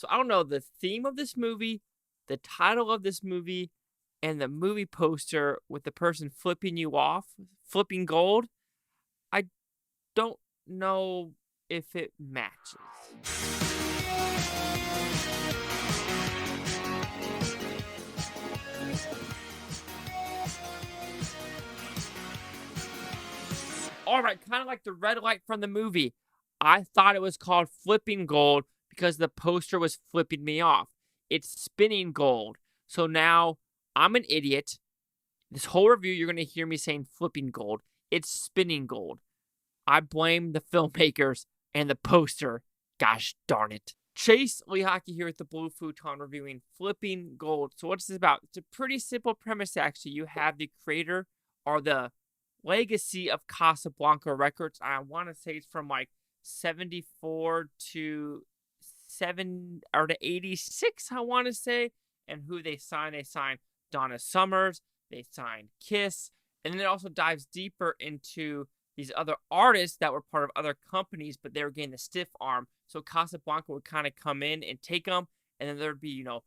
So I don't know, the theme of this movie, the title of this movie, and the movie poster with the person flipping you off, flipping gold, I don't know if it matches. All right, kind of like the red light from the movie. I thought it was called Flipping Gold because the poster was flipping me off. It's spinning gold. So now I'm an idiot. This whole review, you're going to hear me saying flipping gold. It's spinning gold. I blame the filmmakers and the poster. Gosh darn it. Chase Lehocky here with the Blue Futon reviewing Flipping Gold. So what's this about? It's a pretty simple premise, actually. You have the creator or the legacy of Casablanca Records. I want to say it's from like 74 to 86, I want to say. And who they signed Donna Summers, they signed Kiss, and then it also dives deeper into these other artists that were part of other companies, but they were getting the stiff arm. So Casablanca would kind of come in and take them, and then there'd be, the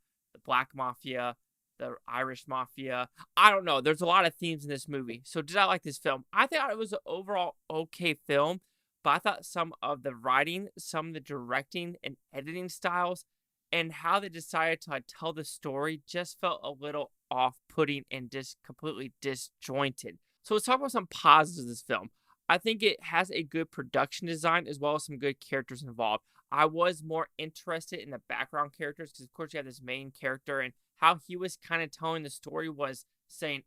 Black Mafia, the Irish Mafia. I don't know. There's a lot of themes in this movie. So did I like this film? I thought it was an overall okay film, but I thought some of the writing, some of the directing and editing styles, and how they decided to tell the story just felt a little off-putting and just completely disjointed. So let's talk about some positives of this film. I think it has a good production design as well as some good characters involved. I was more interested in the background characters because, of course, you have this main character, and how he was kind of telling the story was saying,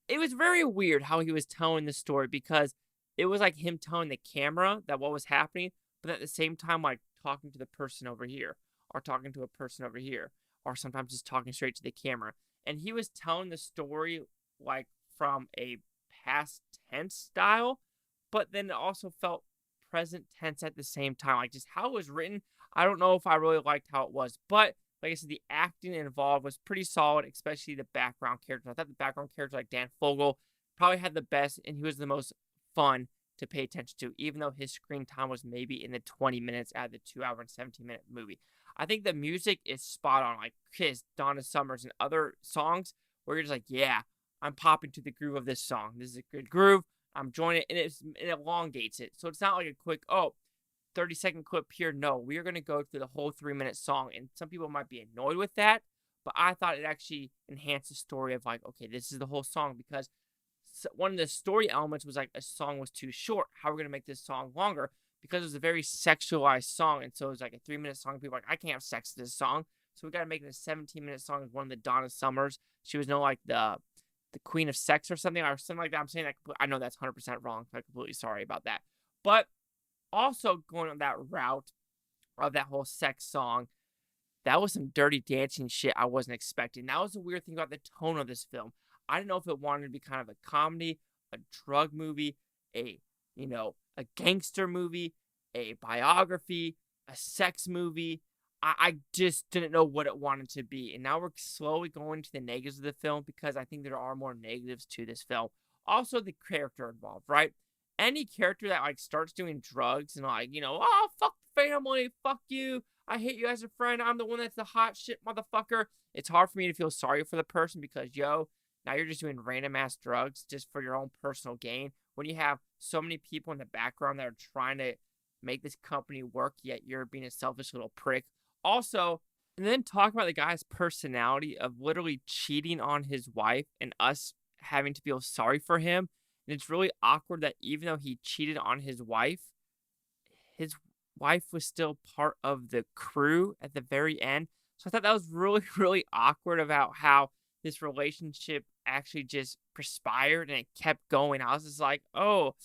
it was very weird how he was telling the story because it was like him telling the camera that what was happening, but at the same time, talking to the person over here or talking to a person over here or sometimes just talking straight to the camera. And he was telling the story from a past tense style, but then it also felt present tense at the same time. Just how it was written, I don't know if I really liked how it was, but like I said, the acting involved was pretty solid, especially the background characters. I thought the background character like Dan Fogler probably had the best, and he was the most fun to pay attention to, even though his screen time was maybe in the 20 minutes out of the 2 hour and 17-minute movie. I think the music is spot on, like Kiss, Donna Summers, and other songs where you're just like, yeah, I'm popping to the groove of this song. This is a good groove. I'm joining it, and it elongates it. So it's not like a quick, 30-second clip here. No, we are going to go through the whole 3-minute song, and some people might be annoyed with that, but I thought it actually enhanced the story of okay, this is the whole song, because one of the story elements was a song was too short. How are we going to make this song longer? Because it was a very sexualized song, and so it was like a 3-minute song. People were like, I can't have sex to this song, so we got to make it a 17-minute song. One of the Donna Summers, she was the queen of sex or something like that. I'm saying that, I know that's 100% wrong. I'm completely sorry about that. But also going on that route of that whole sex song, that was some dirty dancing shit I wasn't expecting. That was the weird thing about the tone of this film. I didn't know if it wanted to be kind of a comedy, a drug movie, a gangster movie, a biography, a sex movie. I just didn't know what it wanted to be. And now we're slowly going to the negatives of the film because I think there are more negatives to this film. Also, the character involved, right? Any character that starts doing drugs and fuck the family, fuck you, I hate you as a friend, I'm the one that's the hot shit motherfucker. It's hard for me to feel sorry for the person because, now you're just doing random ass drugs just for your own personal gain. When you have so many people in the background that are trying to make this company work, yet you're being a selfish little prick. Also, and then talk about the guy's personality of literally cheating on his wife and us having to feel sorry for him. And it's really awkward that even though he cheated on his wife was still part of the crew at the very end. So I thought that was really, really awkward about how this relationship actually just perspired and it kept going. I was just like, oh,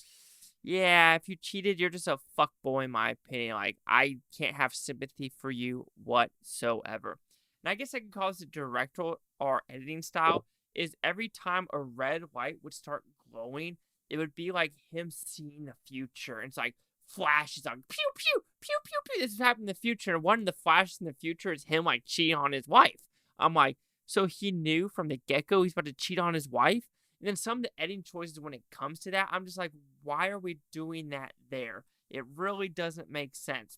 yeah, if you cheated, you're just a fuckboy, in my opinion. I can't have sympathy for you whatsoever. And I guess I can call this a directorial or editing style, is every time a red light would start glowing, it would be like him seeing the future. It's like flashes on pew, pew, pew, pew, pew. This is happening in the future. And one of the flashes in the future is him cheating on his wife. I'm like, so he knew from the get-go he's about to cheat on his wife? And then some of the editing choices when it comes to that, I'm just like, why are we doing that there? It really doesn't make sense.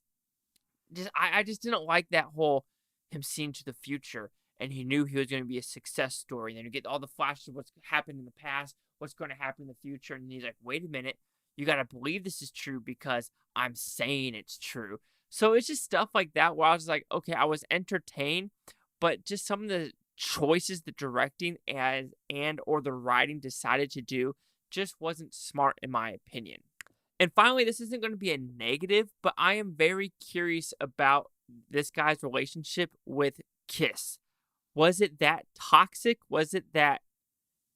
I just didn't like that whole him seeing to the future and he knew he was going to be a success story. And then you get all the flashes of what's happened in the past, what's going to happen in the future. And he's like, wait a minute, you got to believe this is true because I'm saying it's true. So it's just stuff like that where I was like, okay, I was entertained, but just some of the choices the directing and or the writing decided to do just wasn't smart in my opinion. And finally, this isn't going to be a negative, but I am very curious about this guy's relationship with Kiss. Was it that toxic? Was it that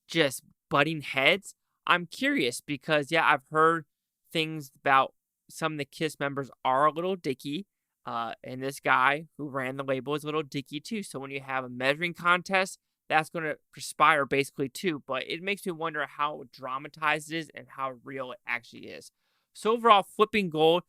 just butting heads? I'm curious because, yeah, I've heard things about some of the Kiss members are a little dicky. And this guy who ran the label is a little dicky too. So when you have a measuring contest, that's going to perspire basically too. But it makes me wonder how dramatized it is and how real it actually is. So overall, Flipping Gold,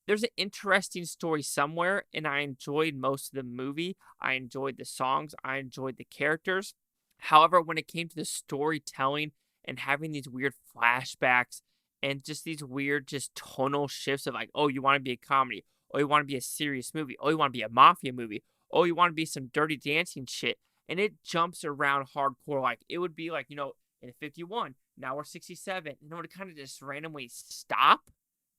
there's an interesting story somewhere, and I enjoyed most of the movie. I enjoyed the songs. I enjoyed the characters. However, when it came to the storytelling and having these weird flashbacks and just these weird just tonal shifts of like, oh, you want to be a comedy. Oh, you want to be a serious movie. Oh, you want to be a mafia movie. Oh, you want to be some dirty dancing shit. And it jumps around hardcore. Like, it would be like, in 51, now we're 67. And it would kind of just randomly stop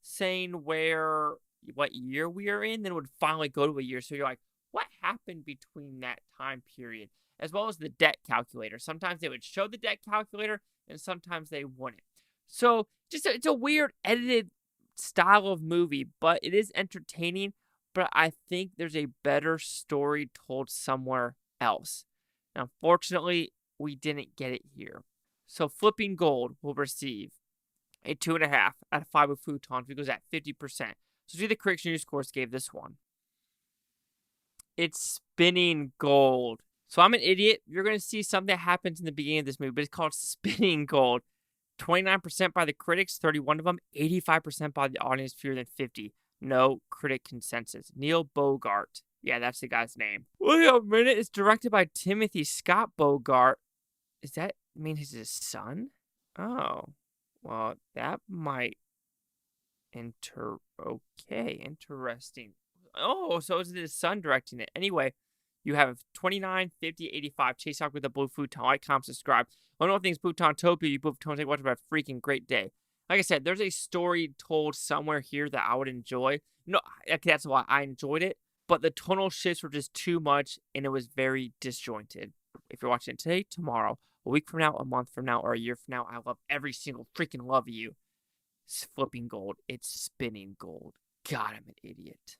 saying what year we are in. Then it would finally go to a year. So you're like, what happened between that time period? As well as the debt calculator. Sometimes they would show the debt calculator and sometimes they wouldn't. So it's a weird edited style of movie, but it is entertaining. But I think there's a better story told somewhere else. And unfortunately, we didn't get it here. So Flipping Gold will receive a 2.5 out of 5 with Futon because at 50%. So see the critics news scores gave this one. It's Spinning Gold. So I'm an idiot. You're going to see something that happens in the beginning of this movie, but it's called Spinning Gold. 29% by the critics, 31 of them, 85% by the audience, fewer than 50. No critic consensus. Neil Bogart. Yeah, that's the guy's name. Wait a minute. It's directed by Timothy Scott Bogart. Does that mean he's his son? Oh. Well, that might okay, interesting. Oh, so is it his son directing it? Anyway, you have 29, 50, 85. Chase out with the blue futon. Like, comment, subscribe. One more thing is Futon Topia. You Futon take watch about a freaking great day. Like I said, there's a story told somewhere here that I would enjoy. No, that's why I enjoyed it. But the tonal shifts were just too much, and it was very disjointed. If you're watching it today, tomorrow, a week from now, a month from now, or a year from now, I love every single freaking love of you. It's Flipping Gold. It's Spinning Gold. God, I'm an idiot.